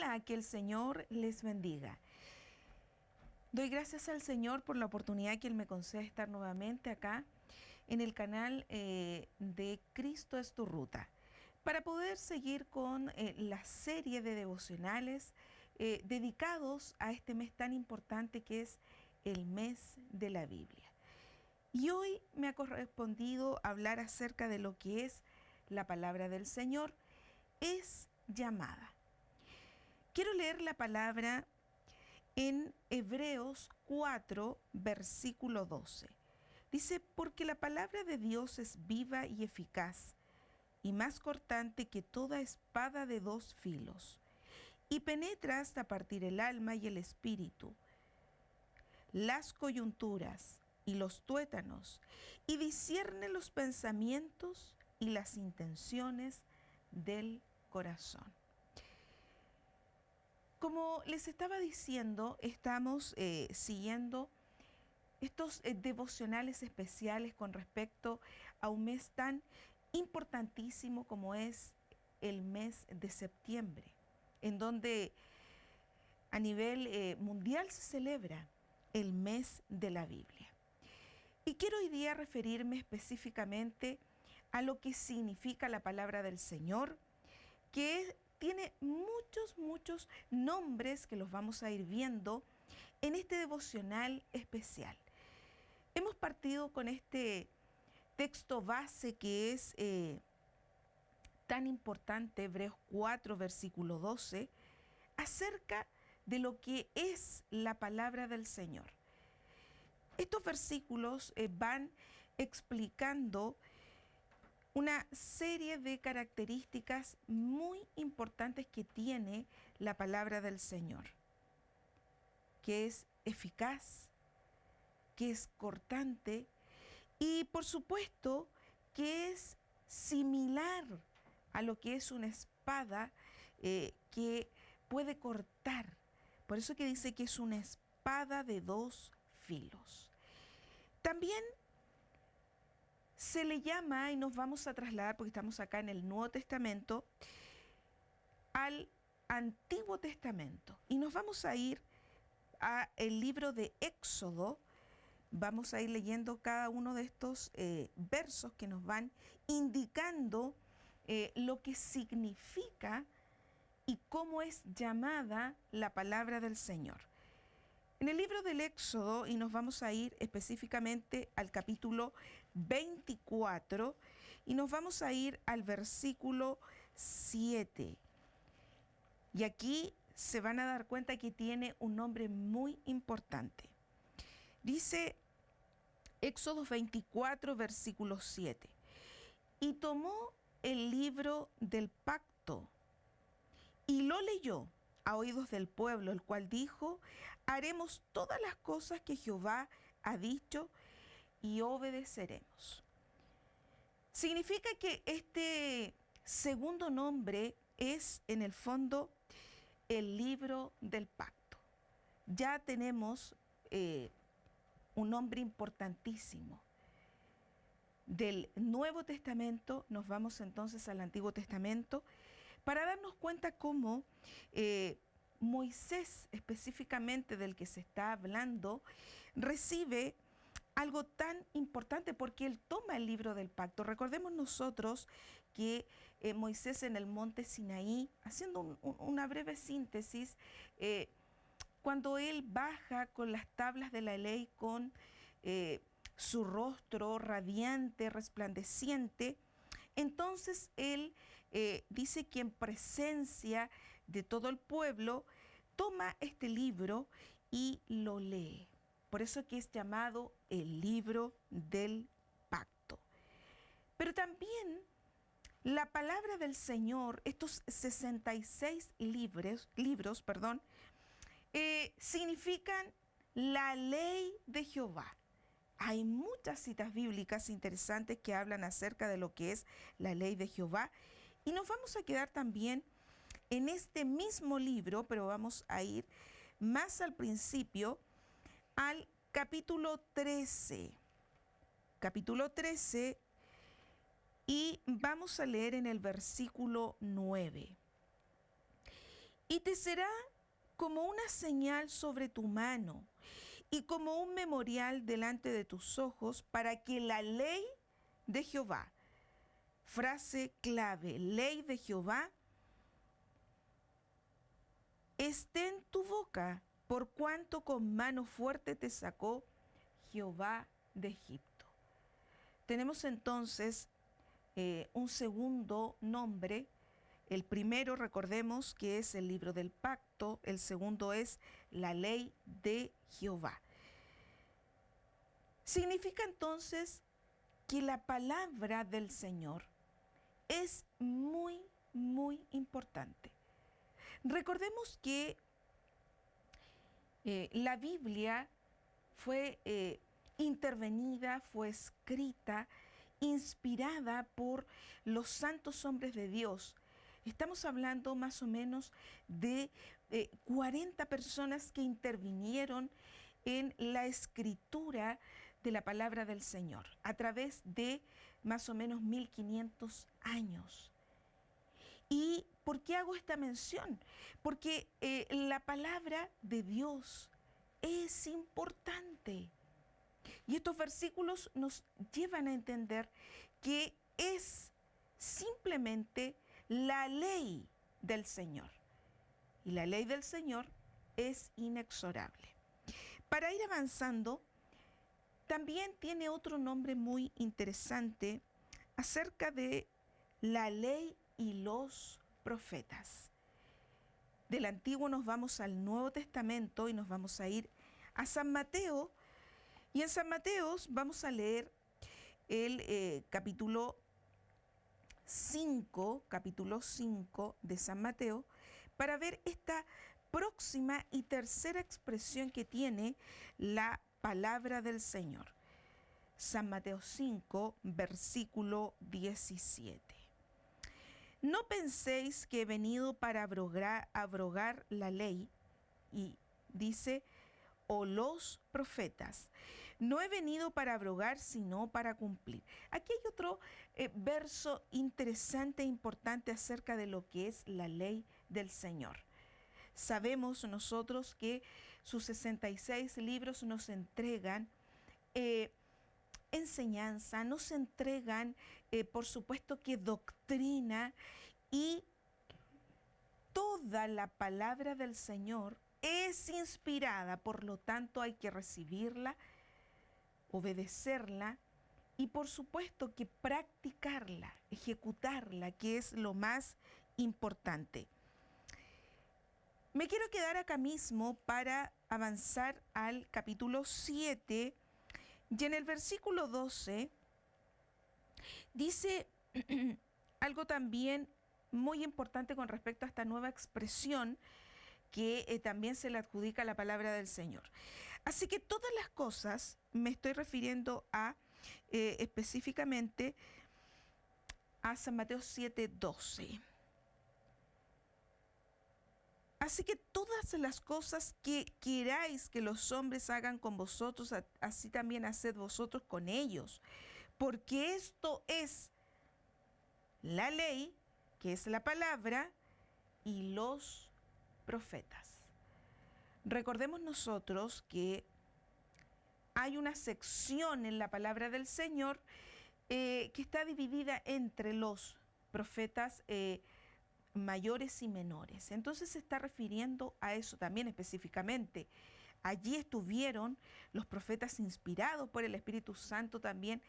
Hola, que el Señor les bendiga. Doy gracias al Señor por la oportunidad que Él me concede estar nuevamente acá en el canal de Cristo es tu ruta, para poder seguir con la serie de devocionales dedicados a este mes tan importante que es el mes de la Biblia. Y hoy me ha correspondido hablar acerca de lo que es la palabra del Señor, es llamada. Quiero leer la palabra en Hebreos 4, versículo 12. Dice, porque la palabra de Dios es viva y eficaz, y más cortante que toda espada de dos filos, y penetra hasta partir el alma y el espíritu, las coyunturas y los tuétanos, y discierne los pensamientos y las intenciones del corazón. Como les estaba diciendo, estamos siguiendo estos devocionales especiales con respecto a un mes tan importantísimo como es el mes de septiembre, en donde a nivel mundial se celebra el mes de la Biblia. Y quiero hoy día referirme específicamente a lo que significa la palabra del Señor, que tiene muchos nombres que los vamos a ir viendo en este devocional especial. Hemos partido con este texto base que es tan importante, Hebreos 4, versículo 12, acerca de lo que es la palabra del Señor. Estos versículos van explicando una serie de características muy importantes que tiene la palabra del Señor, que es eficaz, que es cortante y por supuesto que es similar a lo que es una espada que puede cortar. Por eso que dice que es una espada de dos filos. También se le llama, y nos vamos a trasladar porque estamos acá en el Nuevo Testamento, al Antiguo Testamento. Y nos vamos a ir a el libro de Éxodo. Vamos a ir leyendo cada uno de estos versos que nos van indicando lo que significa y cómo es llamada la palabra del Señor. En el libro del Éxodo, y nos vamos a ir específicamente al capítulo 24, y nos vamos a ir al versículo 7. Y aquí se van a dar cuenta que tiene un nombre muy importante. Dice Éxodo 24, versículo 7. Y tomó el libro del pacto y lo leyó a oídos del pueblo, el cual dijo, haremos todas las cosas que Jehová ha dicho y obedeceremos. Significa que este segundo nombre es en el fondo el libro del pacto. Ya tenemos un nombre importantísimo. Del Nuevo Testamento nos vamos entonces al Antiguo Testamento para darnos cuenta cómo Moisés, específicamente del que se está hablando, recibe algo tan importante porque él toma el libro del pacto. Recordemos nosotros que Moisés en el monte Sinaí, haciendo una breve síntesis, cuando él baja con las tablas de la ley, con su rostro radiante, resplandeciente, entonces él dice que en presencia de todo el pueblo toma este libro y lo lee. Por eso que es llamado el libro del pacto. Pero también la palabra del Señor, estos 66 libros, significan la ley de Jehová. Hay muchas citas bíblicas interesantes que hablan acerca de lo que es la ley de Jehová. Y nos vamos a quedar también en este mismo libro, pero vamos a ir más al principio, al capítulo 13. Capítulo 13, y vamos a leer en el versículo 9. y te será como una señal sobre tu mano y como un memorial delante de tus ojos, para que la ley de Jehová, frase clave, ley de Jehová, esté en tu boca, por cuanto con mano fuerte te sacó Jehová de Egipto. Tenemos entonces un segundo nombre. El primero, recordemos que es el libro del pacto. El segundo es la ley de Jehová. Significa entonces que la palabra del Señor es muy, muy importante. Recordemos que la Biblia fue intervenida, fue escrita, inspirada por los santos hombres de Dios. Estamos hablando más o menos de 40 personas que intervinieron en la escritura de la palabra del Señor a través de más o menos 1500 años. ¿Y por qué hago esta mención? Porque la palabra de Dios es importante. Y estos versículos nos llevan a entender que es simplemente la ley del Señor. Y la ley del Señor es inexorable. Para ir avanzando, también tiene otro nombre muy interesante acerca de la ley y los profetas. Del Antiguo nos vamos al Nuevo Testamento y nos vamos a ir a San Mateo. Y en San Mateo vamos a leer el capítulo 5 de San Mateo, para ver esta próxima y tercera expresión que tiene la palabra del Señor. San Mateo 5, versículo 17. No penséis que he venido para abrogar la ley, y dice, o los profetas. No he venido para abrogar, sino para cumplir. Aquí hay otro verso interesante e importante acerca de lo que es la ley del Señor. Sabemos nosotros que sus 66 libros nos entregan enseñanza, nos entregan, por supuesto, que doctrina, y toda la palabra del Señor es inspirada, por lo tanto hay que recibirla, obedecerla y por supuesto que practicarla, ejecutarla, que es lo más importante. Me quiero quedar acá mismo para avanzar al capítulo 7, y en el versículo 12 dice algo también muy importante con respecto a esta nueva expresión que también se le adjudica a la palabra del Señor. Así que todas las cosas, me estoy refiriendo a específicamente a San Mateo 7:12. Así que todas las cosas que queráis que los hombres hagan con vosotros, así también haced vosotros con ellos, porque esto es la ley, que es la palabra, y los profetas. Recordemos nosotros que hay una sección en la palabra del Señor que está dividida entre los profetas mayores y menores. Entonces se está refiriendo a eso también específicamente. Allí estuvieron los profetas inspirados por el Espíritu Santo también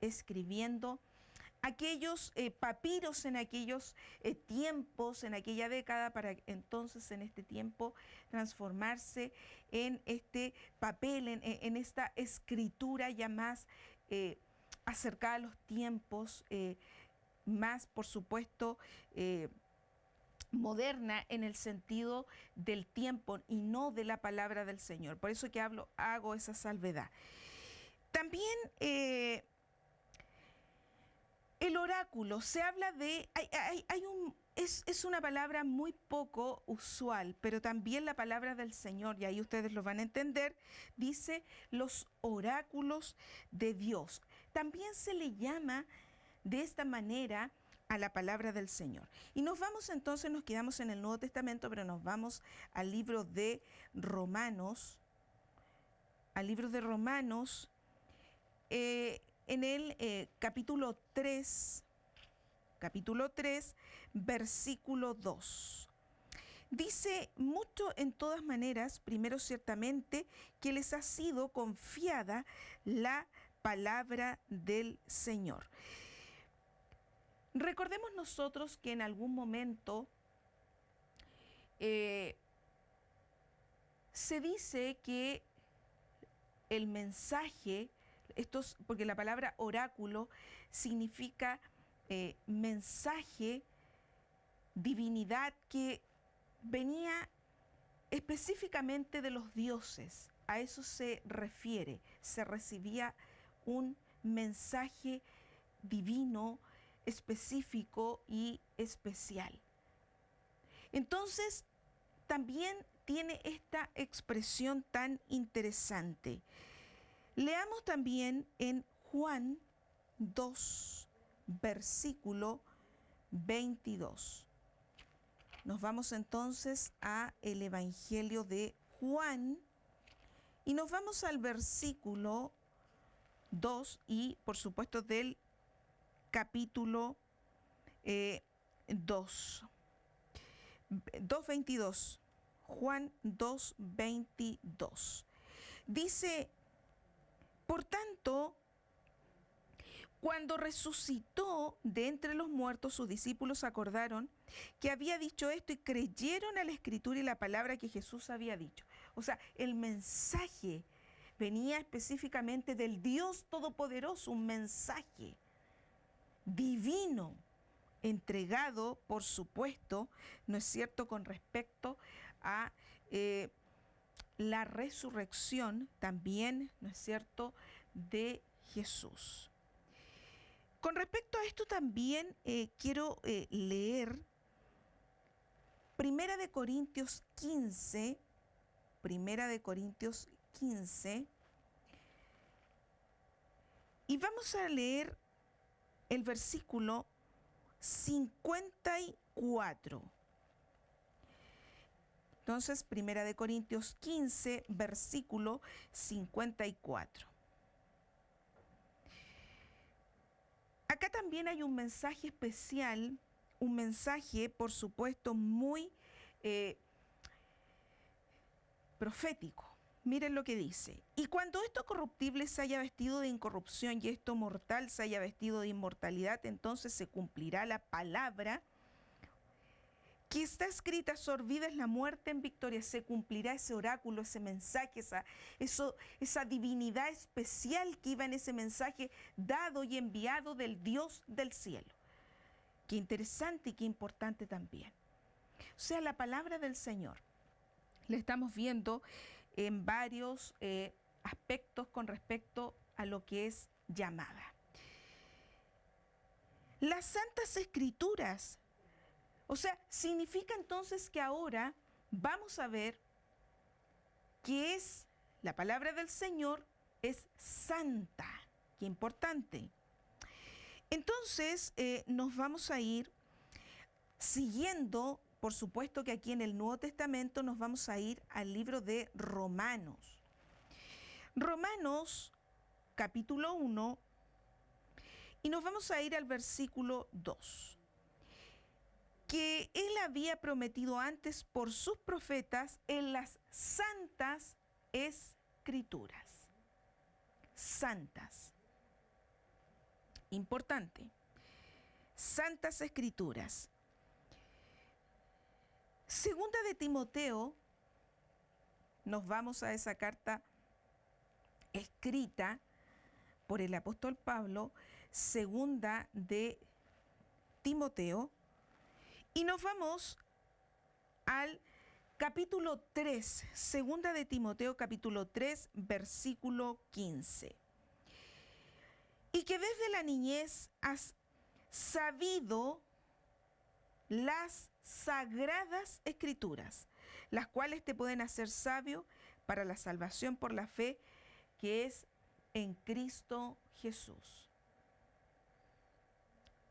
escribiendo aquellos papiros en aquellos tiempos, en aquella década, para entonces en este tiempo transformarse en este papel, en esta escritura ya más acercada a los tiempos, más por supuesto moderna en el sentido del tiempo y no de la palabra del Señor. Por eso que hago esa salvedad. También el oráculo, se habla de, es una palabra muy poco usual, pero también la palabra del Señor, y ahí ustedes lo van a entender, dice los oráculos de Dios. También se le llama de esta manera a la palabra del Señor. Y nos vamos entonces, nos quedamos en el Nuevo Testamento, pero nos vamos al libro de Romanos, en el capítulo 3, versículo 2. Dice: mucho en todas maneras, primero ciertamente, que les ha sido confiada la palabra del Señor. Recordemos nosotros que en algún momento se dice que el mensaje, porque la palabra oráculo significa mensaje, divinidad que venía específicamente de los dioses. A eso se refiere. Se recibía un mensaje divino, específico y especial. Entonces, también tiene esta expresión tan interesante. Leamos también en Juan 2, versículo 22. Nos vamos entonces a el Evangelio de Juan y nos vamos al versículo 2 y por supuesto del capítulo 2:22. Juan 2:22. Dice: por tanto, cuando resucitó de entre los muertos, sus discípulos acordaron que había dicho esto y creyeron a la Escritura y la palabra que Jesús había dicho. O sea, el mensaje venía específicamente del Dios Todopoderoso, un mensaje divino, entregado, por supuesto, ¿no es cierto?, con respecto a la resurrección también, ¿no es cierto?, de Jesús. Con respecto a esto también quiero leer Primera de Corintios 15, y vamos a leer el versículo 54. Entonces, Primera de Corintios 15, versículo 54. Acá también hay un mensaje especial, un mensaje, por supuesto, muy profético. Miren lo que dice: y cuando esto corruptible se haya vestido de incorrupción y esto mortal se haya vestido de inmortalidad, entonces se cumplirá la palabra que está escrita: sorbida es la muerte en victoria. Se cumplirá ese oráculo, ese mensaje, esa divinidad especial que iba en ese mensaje dado y enviado del Dios del cielo. Qué interesante y qué importante también. O sea, la palabra del Señor la estamos viendo en varios aspectos con respecto a lo que es llamada. Las Santas Escrituras, o sea, significa entonces que ahora vamos a ver que es la palabra del Señor, es santa. Qué importante. Entonces nos vamos a ir siguiendo, por supuesto que aquí en el Nuevo Testamento nos vamos a ir al libro de Romanos. Romanos capítulo 1 y nos vamos a ir al versículo 2. Que él había prometido antes por sus profetas en las santas escrituras. Santas. Importante. Santas escrituras. Segunda de Timoteo, nos vamos a esa carta escrita por el apóstol Pablo, segunda de Timoteo, y nos vamos al capítulo 3, segunda de Timoteo, capítulo 3, versículo 15. Y que desde la niñez has sabido las sagradas escrituras, las cuales te pueden hacer sabio para la salvación por la fe que es en Cristo Jesús.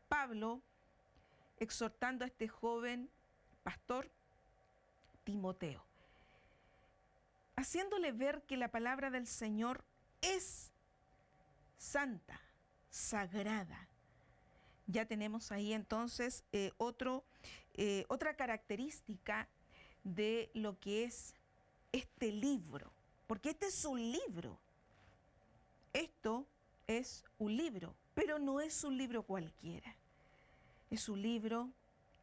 Pablo exhortando a este joven pastor Timoteo, haciéndole ver que la palabra del Señor es santa, sagrada. Ya tenemos ahí entonces otra característica de lo que es este libro, porque este es un libro. Esto es un libro, pero no es un libro cualquiera. Es un libro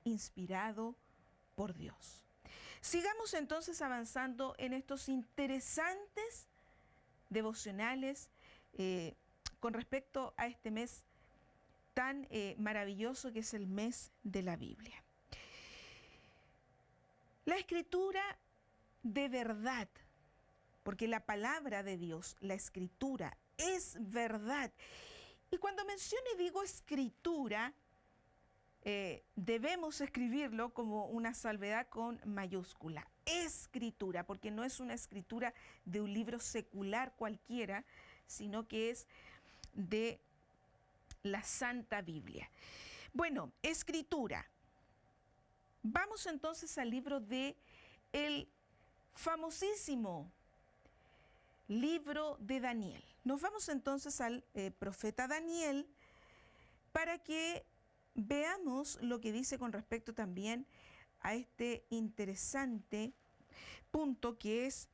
inspirado por Dios. Sigamos entonces avanzando en estos interesantes devocionales con respecto a este mes tan maravilloso que es el mes de la Biblia. La escritura de verdad, porque la palabra de Dios, la escritura, es verdad. Y cuando menciono y digo escritura, debemos escribirlo como una salvedad con mayúscula. Escritura, porque no es una escritura de un libro secular cualquiera, sino que es de la Santa Biblia. Bueno, escritura. Vamos entonces al libro de el famosísimo libro de Daniel. Nos vamos entonces al profeta Daniel para que veamos lo que dice con respecto también a este interesante punto que es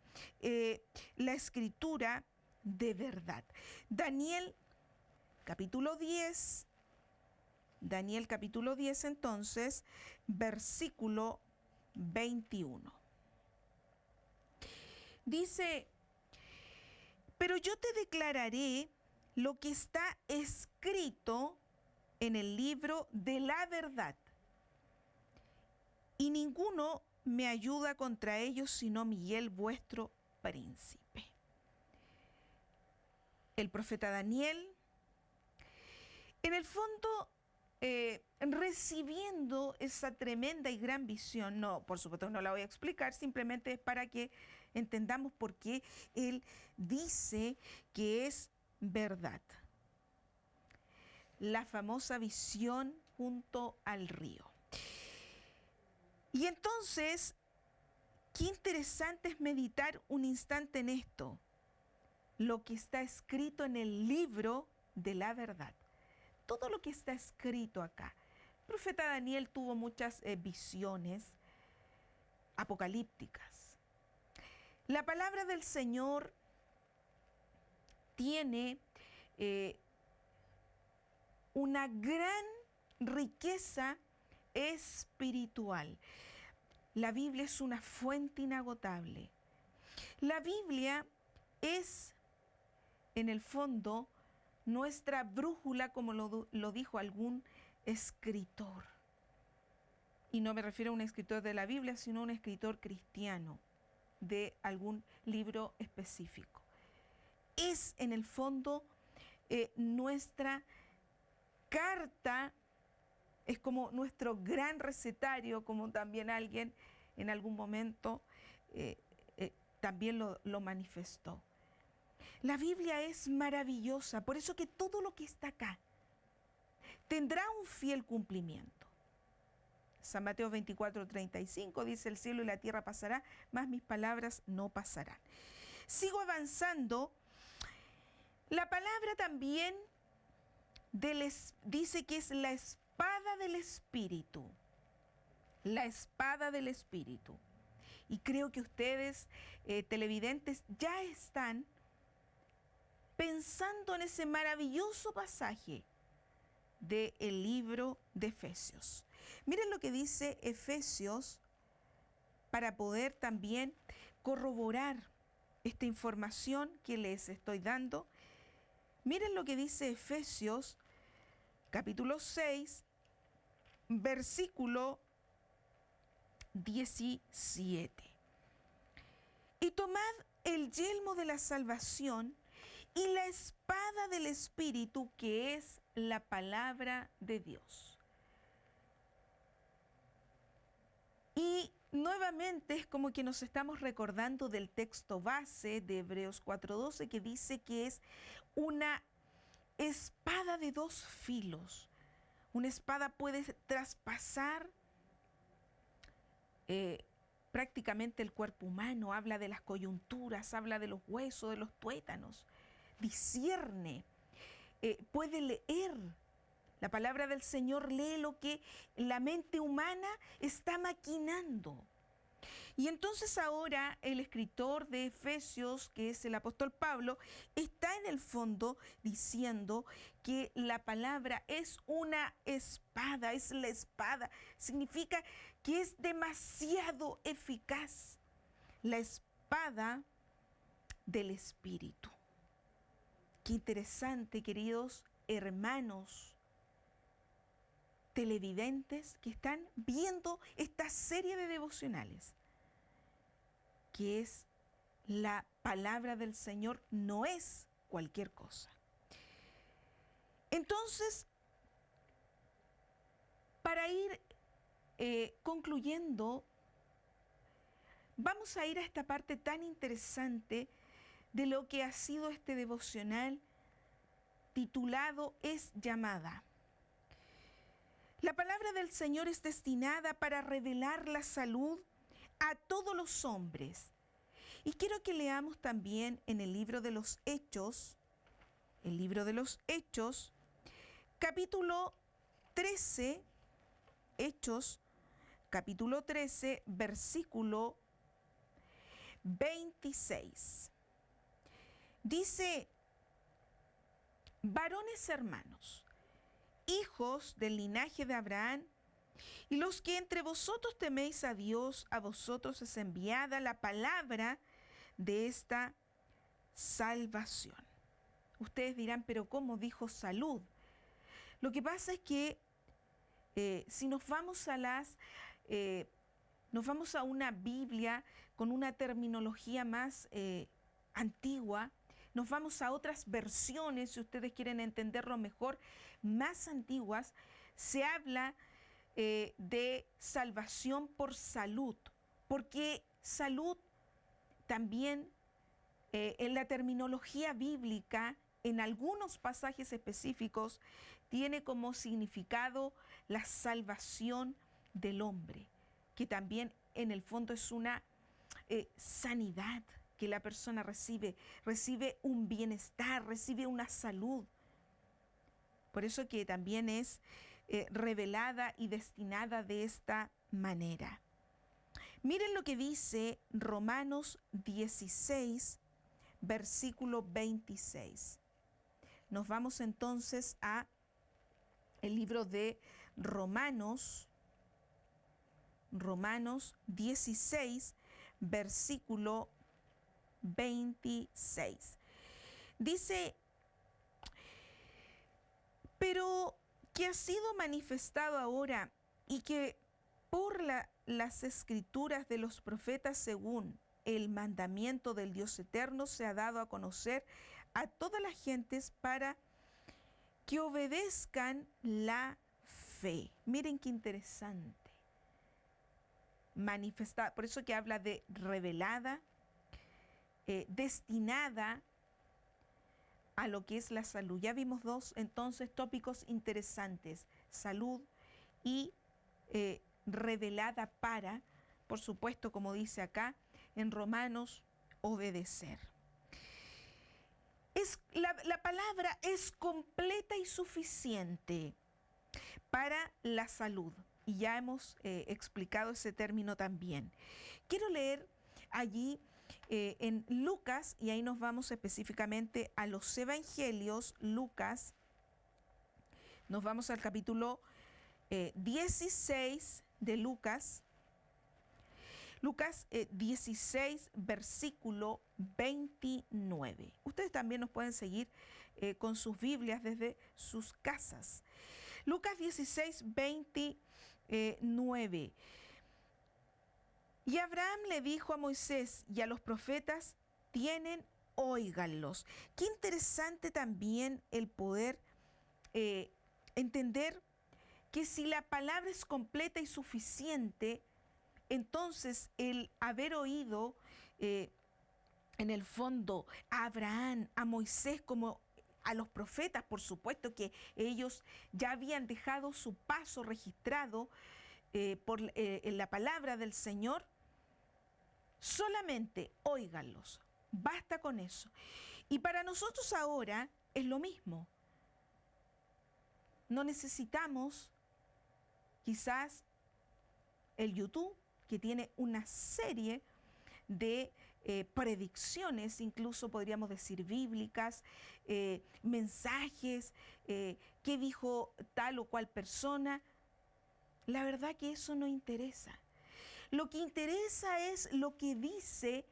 la escritura de verdad. Daniel capítulo 10, entonces, versículo 21. Dice: pero yo te declararé lo que está escrito en el libro de la verdad, y ninguno me ayuda contra ellos sino Miguel vuestro príncipe. El profeta Daniel, en el fondo, recibiendo esa tremenda y gran visión, no, por supuesto no la voy a explicar, simplemente es para que entendamos por qué él dice que es verdad. La famosa visión junto al río. Y entonces, qué interesante es meditar un instante en esto, lo que está escrito en el libro de la verdad. Todo lo que está escrito acá. El profeta Daniel tuvo muchas visiones apocalípticas. La palabra del Señor tiene una gran riqueza espiritual. La Biblia es una fuente inagotable. La Biblia es, en el fondo, nuestra brújula, como lo dijo algún escritor. Y no me refiero a un escritor de la Biblia, sino a un escritor cristiano de algún libro específico. Es, en el fondo, nuestra carta, es como nuestro gran recetario, como también alguien en algún momento también lo manifestó. La Biblia es maravillosa, por eso que todo lo que está acá tendrá un fiel cumplimiento. San Mateo 24:35 dice: el cielo y la tierra pasará, mas mis palabras no pasarán. Sigo avanzando. La palabra también dice que es la espada del Espíritu. La espada del Espíritu. Y creo que ustedes, televidentes, ya están pensando en ese maravilloso pasaje del libro de Efesios. Miren lo que dice Efesios para poder también corroborar esta información que les estoy dando. Miren lo que dice Efesios capítulo 6, versículo 17. Y tomad el yelmo de la salvación y la espada del Espíritu, que es la palabra de Dios. Y nuevamente es como que nos estamos recordando del texto base de Hebreos 4:12, que dice que es una espada de dos filos, Una espada puede traspasar prácticamente el cuerpo humano, habla de las coyunturas, habla de los huesos, de los tuétanos, discierne, puede leer. La palabra del Señor lee lo que la mente humana está maquinando. Y entonces ahora el escritor de Efesios, que es el apóstol Pablo, está en el fondo diciendo que la palabra es una espada, es la espada. Significa que es demasiado eficaz. La espada del Espíritu. Qué interesante, queridos hermanos televidentes que están viendo esta serie de devocionales, que es la palabra del Señor, no es cualquier cosa. Entonces, para ir concluyendo, vamos a ir a esta parte tan interesante de lo que ha sido este devocional titulado Es llamada. La palabra del Señor es destinada para revelar la salud a todos los hombres. Y quiero que leamos también en el libro de los Hechos, capítulo 13, Hechos, capítulo 13, versículo 26. Dice: varones hermanos, hijos del linaje de Abraham, y los que entre vosotros teméis a Dios, a vosotros es enviada la palabra de esta salvación. Ustedes dirán, pero ¿cómo dijo salud? Lo que pasa es que si nos vamos a una Biblia con una terminología más antigua, nos vamos a otras versiones, si ustedes quieren entenderlo mejor, más antiguas, se habla de salvación por salud, porque salud también en la terminología bíblica, en algunos pasajes específicos, tiene como significado la salvación del hombre, que también en el fondo es una sanidad que la persona recibe un bienestar, recibe una salud. Por eso que también es revelada y destinada de esta manera. Miren lo que dice Romanos 16, versículo 26. Nos vamos entonces a el libro de Romanos 16, versículo 26. Dice: pero que ha sido manifestado ahora y que por las escrituras de los profetas según el mandamiento del Dios eterno se ha dado a conocer a todas las gentes para que obedezcan la fe. Miren qué interesante. Manifestada, por eso que habla de revelada, destinada a lo que es la salud. Ya vimos dos entonces tópicos interesantes: salud y revelada para, por supuesto, como dice acá en Romanos, obedecer. La palabra es completa y suficiente para la salud. Y ya hemos explicado ese término también. Quiero leer allí en Lucas, y ahí nos vamos específicamente a los evangelios. Lucas, nos vamos al capítulo 16 de Lucas. Lucas 16, versículo 29. Ustedes también nos pueden seguir con sus Biblias desde sus casas. Lucas 16, 29. Y Abraham le dijo a Moisés y a los profetas: óiganlos. Qué interesante también el poder entender que si la palabra es completa y suficiente, entonces el haber oído en el fondo a Abraham, a Moisés, como a los profetas, por supuesto que ellos ya habían dejado su paso registrado en la palabra del Señor. Solamente óiganlos, basta con eso. Y para nosotros ahora es lo mismo. No necesitamos quizás el YouTube, que tiene una serie de predicciones, incluso podríamos decir bíblicas, mensajes, qué dijo tal o cual persona. La verdad que eso no interesa. Lo que interesa es lo que dice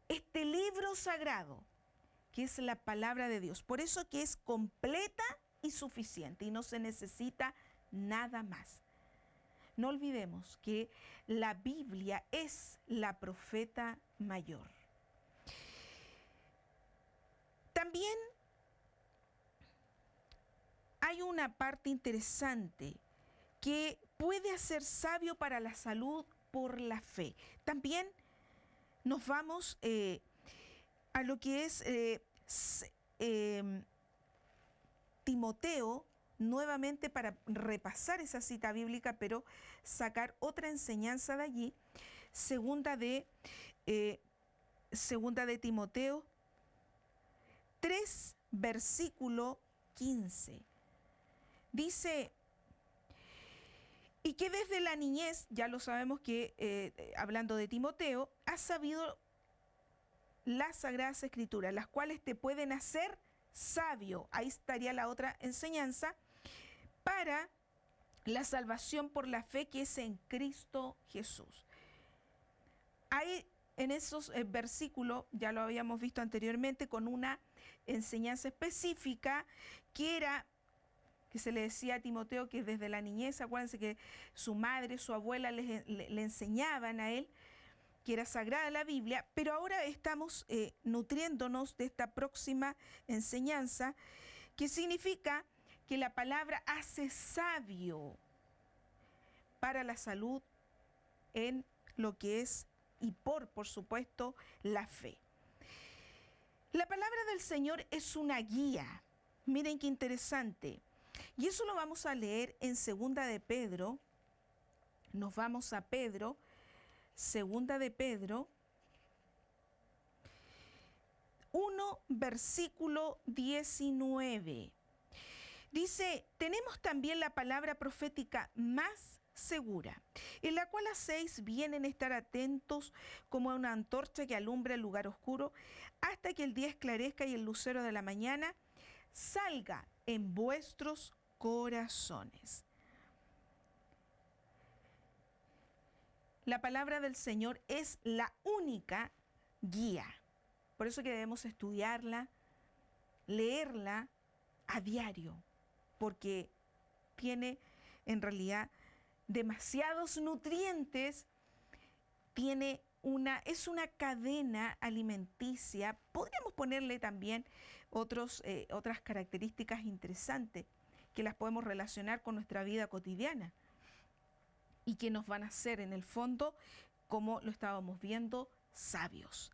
este libro sagrado, que es la palabra de Dios. Por eso que es completa y suficiente y no se necesita nada más. No olvidemos que la Biblia es la profeta mayor. También hay una parte interesante que puede hacer sabio para la salud por la fe. También nos vamos a lo que es Timoteo, nuevamente para repasar esa cita bíblica, pero sacar otra enseñanza de allí. Segunda de Timoteo 3, versículo 15. Dice: y que desde la niñez, ya lo sabemos que, hablando de Timoteo, has sabido las Sagradas Escrituras, las cuales te pueden hacer sabio. Ahí estaría la otra enseñanza, para la salvación por la fe que es en Cristo Jesús. Hay en esos versículos, ya lo habíamos visto anteriormente, con una enseñanza específica que se le decía a Timoteo que desde la niñez, acuérdense que su madre, su abuela le enseñaban a él que era sagrada la Biblia, pero ahora estamos nutriéndonos de esta próxima enseñanza, que significa que la palabra hace sabio para la salud en lo que es y por supuesto, la fe. La palabra del Señor es una guía. Miren qué interesante. Y eso lo vamos a leer en Segunda de Pedro. Nos vamos a Pedro, Segunda de Pedro 1, versículo 19. Dice: tenemos también la palabra profética más segura, en la cual hacéis bien en estar atentos como a una antorcha que alumbra el lugar oscuro, hasta que el día esclarezca y el lucero de la mañana salga en vuestros corazones. La palabra del Señor es la única guía. Por eso que debemos estudiarla, leerla a diario, porque tiene en realidad demasiados nutrientes, es una cadena alimenticia. Podríamos ponerle también otras características interesantes que las podemos relacionar con nuestra vida cotidiana y que nos van a hacer en el fondo, como lo estábamos viendo, sabios.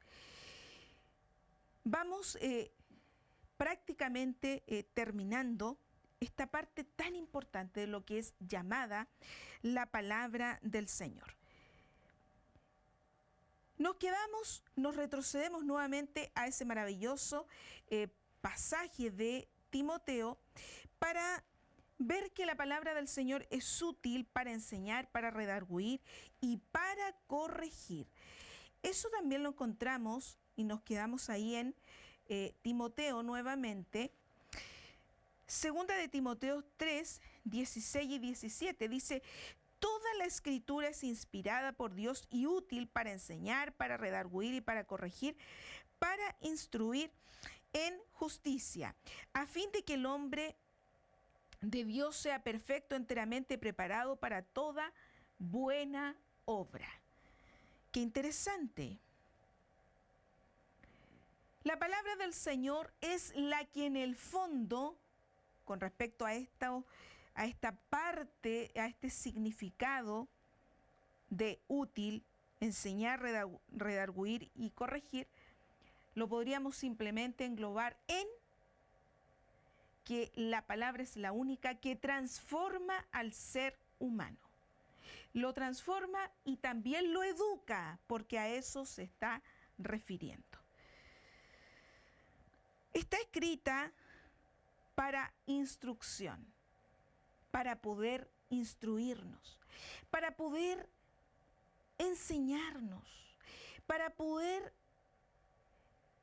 Vamos prácticamente terminando esta parte tan importante de lo que es llamada la palabra del Señor. Nos retrocedemos nuevamente a ese maravilloso pasaje de Timoteo para ver que la palabra del Señor es útil para enseñar, para redarguir y para corregir. Eso también lo encontramos y nos quedamos ahí en Timoteo nuevamente. Segunda de Timoteo 3, 16 y 17 dice: toda la escritura es inspirada por Dios y útil para enseñar, para redarguir y para corregir, para instruir en justicia, a fin de que el hombre de Dios sea perfecto, enteramente preparado para toda buena obra. Qué interesante. La palabra del Señor es la que en el fondo, con respecto a esta parte, a este significado de útil, enseñar, redarguir y corregir, lo podríamos simplemente englobar en que la palabra es la única que transforma al ser humano. Lo transforma y también lo educa, porque a eso se está refiriendo. Está escrita para instrucción, para poder instruirnos, para poder enseñarnos, para poder,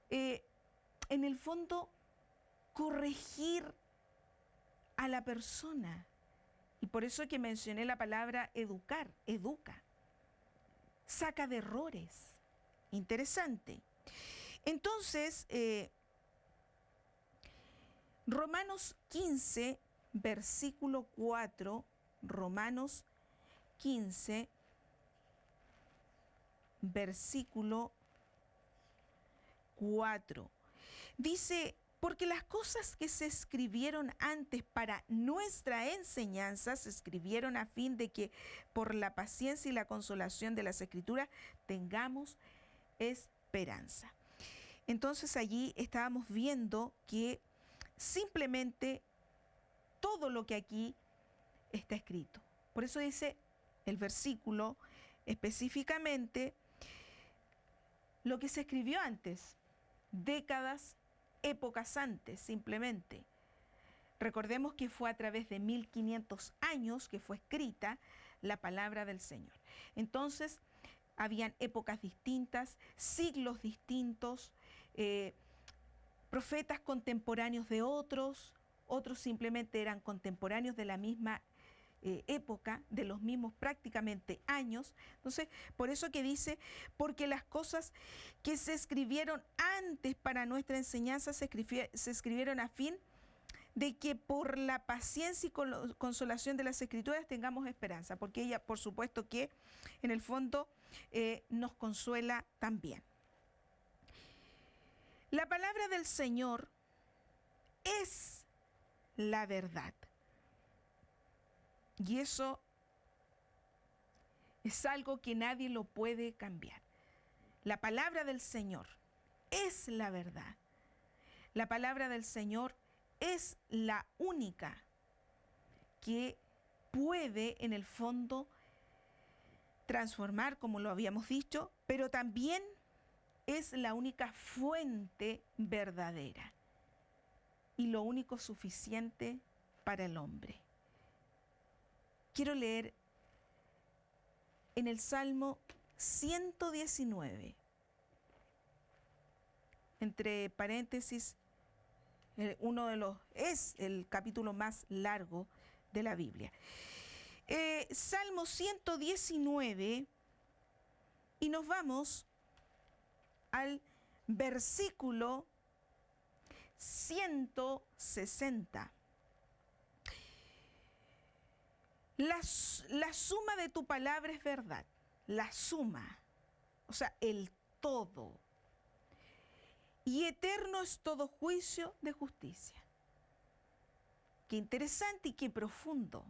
en el fondo, corregir a la persona. Y por eso es que mencioné la palabra educar, educa, saca de errores. Interesante. Entonces, Romanos 15, versículo 4, Romanos 15, versículo 4, dice: porque las cosas que se escribieron antes para nuestra enseñanza se escribieron a fin de que por la paciencia y la consolación de las Escrituras tengamos esperanza. Entonces allí estábamos viendo que simplemente todo lo que aquí está escrito. Por eso dice el versículo específicamente lo que se escribió antes, décadas, épocas antes, simplemente. Recordemos que fue a través de 1500 años que fue escrita la palabra del Señor. Entonces, habían épocas distintas, siglos distintos, profetas contemporáneos de otros simplemente eran contemporáneos de la misma época, de los mismos prácticamente años. Entonces, por eso que dice, porque las cosas que se escribieron antes para nuestra enseñanza se escribieron a fin de que por la paciencia y consolación de las Escrituras tengamos esperanza, porque ella, por supuesto que en el fondo nos consuela también. La palabra del Señor es la verdad. Y eso es algo que nadie lo puede cambiar. La palabra del Señor es la verdad. La palabra del Señor es la única que puede, en el fondo, transformar, como lo habíamos dicho, pero también es la única fuente verdadera y lo único suficiente para el hombre. Quiero leer en el Salmo 119, entre paréntesis, es el capítulo más largo de la Biblia. Salmo 119, y nos vamos al versículo 160. La suma de tu palabra es verdad, la suma, o sea, el todo. Y eterno es todo juicio de justicia. Qué interesante y qué profundo.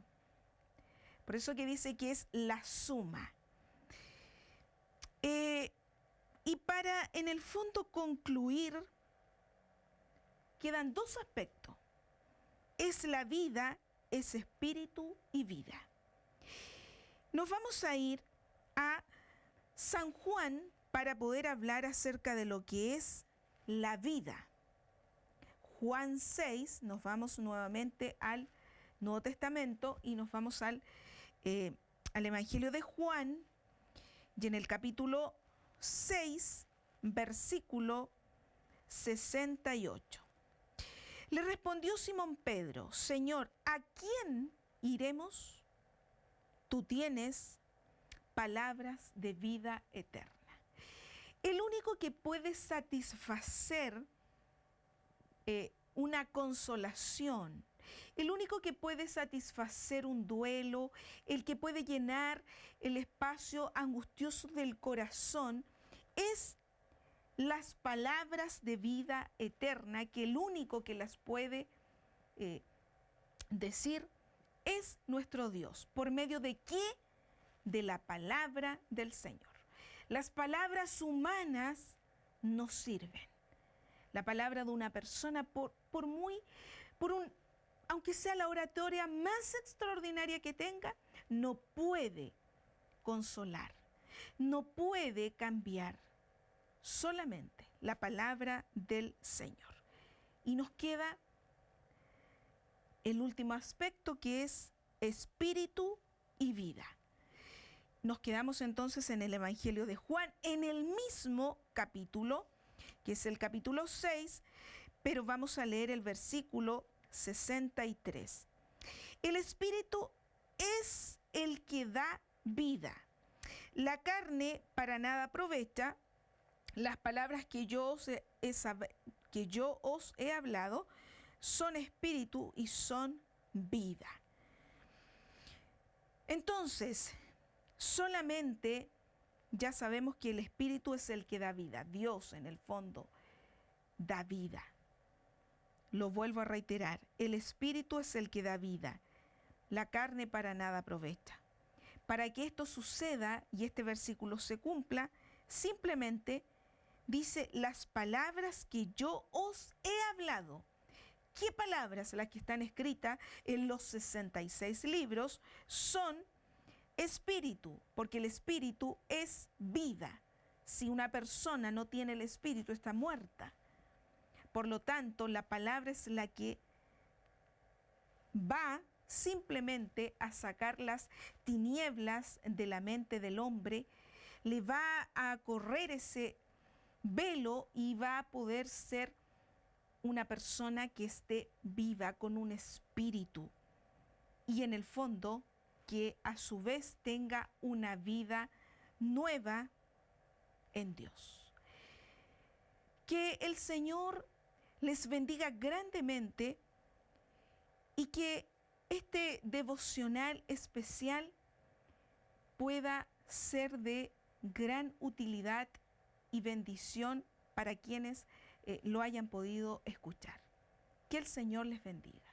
Por eso que dice que es la suma. Y para, en el fondo, concluir, quedan dos aspectos. Es la vida, es espíritu y vida. Nos vamos a ir a San Juan para poder hablar acerca de lo que es la vida. Juan 6, nos vamos nuevamente al Nuevo Testamento y nos vamos al Evangelio de Juan, y en el capítulo 6, versículo 68. Le respondió Simón Pedro: Señor, ¿a quién iremos? Tú tienes palabras de vida eterna. El único que puede satisfacer una consolación, el único que puede satisfacer un duelo, el que puede llenar el espacio angustioso del corazón, es las palabras de vida eterna, que el único que las puede decir es nuestro Dios. ¿Por medio de qué? De la palabra del Señor. Las palabras humanas no sirven. La palabra de una persona, por aunque sea la oratoria más extraordinaria que tenga, no puede consolar, no puede cambiar. Solamente la palabra del Señor. Y nos queda el último aspecto, que es espíritu y vida. Nos quedamos entonces en el Evangelio de Juan, en el mismo capítulo, que es el capítulo 6, pero vamos a leer el versículo 63. El espíritu es el que da vida. La carne para nada aprovecha. Las palabras que yo os he hablado son espíritu y son vida. Entonces, solamente ya sabemos que el espíritu es el que da vida. Dios, en el fondo, da vida. Lo vuelvo a reiterar, el espíritu es el que da vida. La carne para nada aprovecha. Para que esto suceda y este versículo se cumpla, simplemente dice las palabras que yo os he hablado. ¿Qué palabras? Las que están escritas en los 66 libros son espíritu, porque el espíritu es vida. Si una persona no tiene el espíritu, está muerta. Por lo tanto, la palabra es la que va simplemente a sacar las tinieblas de la mente del hombre, le va a correr ese velo y va a poder ser una persona que esté viva con un espíritu y en el fondo que a su vez tenga una vida nueva en Dios. Que el Señor les bendiga grandemente y que este devocional especial pueda ser de gran utilidad y bendición para quienes lo hayan podido escuchar. Que el Señor les bendiga.